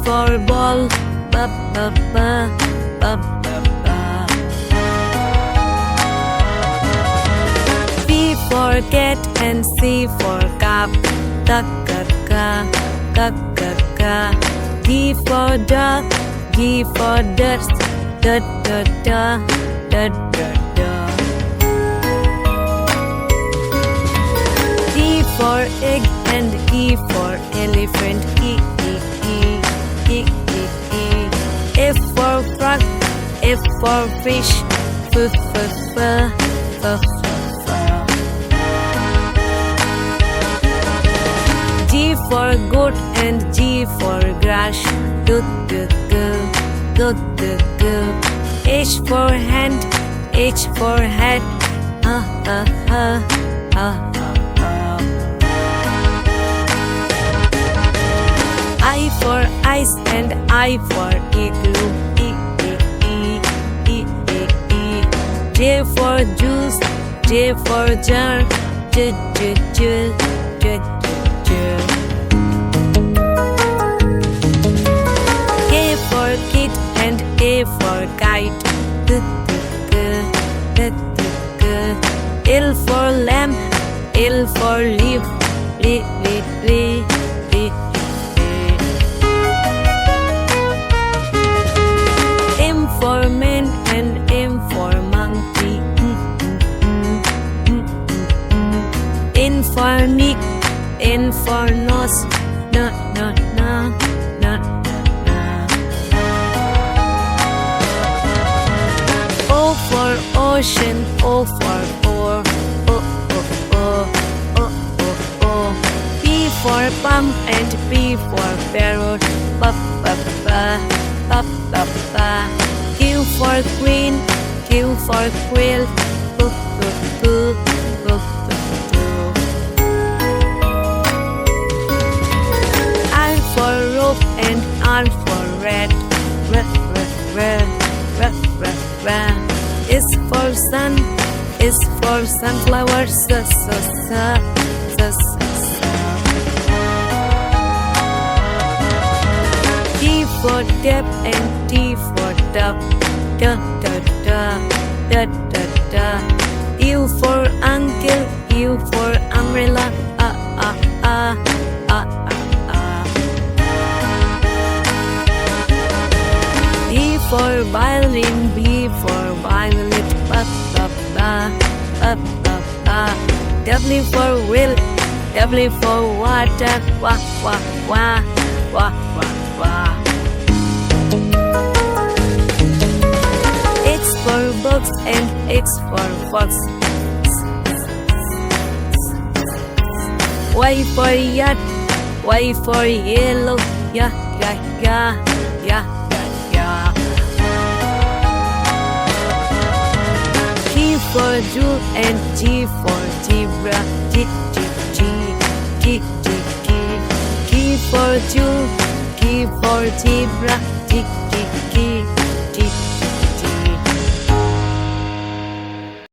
for ball, ba ba ba, ba ba ba. C for cat and C for cup, ka ka ka, ka ka ka. D for dog, D for dust, da da da, da da da. E for egg and E for elephant, E E E E E E. F for frog, F for fish, F F F F F. G for goat and G for grass, G G G G G G. H for hand, H for hat, ha ha ha ha. I for ice and I for igloo, E E E E E E. J for juice, J for jar, J J J J J. K for kit and A for kite, G G G G G. L for lamb, L for leaf, L L L L. M for man and M for monkey, N for Nick, N for nose, na na na na na. O for ocean, O for oar, O O O O O O. P for pump and P for parrot, pa pa pa pa pa pa. Q for queen, Q for quill, Q Q Q Q Q. R for rope and R for rat, R R R R R R. S for sun, S for sunflower, S S S S S. T for tap and T for tub, da da da da da da. U for uncle, U for umbrella, ah ah ah ah ah ah. V for violin, V for violet, ba ba ba ba ba ba. W for wheel, W for water, wah wah wah wah wah wah. X for box and X for fox. Y for yacht, Y for yellow, ya ya ya ya ya ya. G for jewel and G for zebra, G G G G G G. G for jewel, G for zebra, G G G.